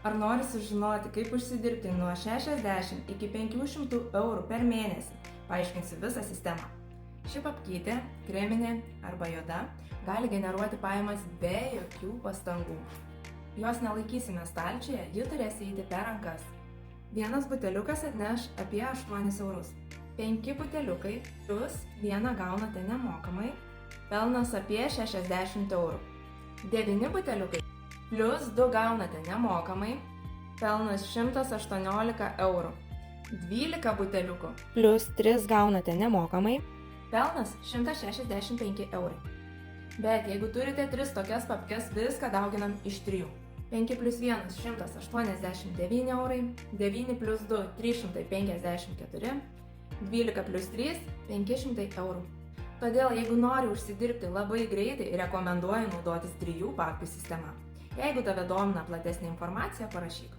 Ar nori sužinoti, kaip užsidirbti nuo 60 iki 500 eurų per mėnesį? Paaiškinsiu visą sistemą. Ši papkytė, kreminė arba juoda, gali generuoti pajamas be jokių pastangų. Jos nelaikysime stalčiuje, ji turės eiti per rankas. Vienas buteliukas atneš apie 8 eurus. 5 buteliukai plus vieną gaunate nemokamai, pelnas apie 60 eurų. 9 buteliukai plus 2 gaunate nemokamai, pelnas 118 eurų. 12 buteliukų plus 3 gaunate nemokamai, pelnas 165 eurai. Bet jeigu turite 3 tokias papkes, viską dauginam iš 3. 5 plus 1 189 eurai, 9 plus 2 354, 12 plus 3 500 eurų. Todėl, jeigu nori užsidirbti labai greitai, rekomenduoju naudotis 3 papkių sistema. Jeigu tave domina platesnė informacija, parašyk.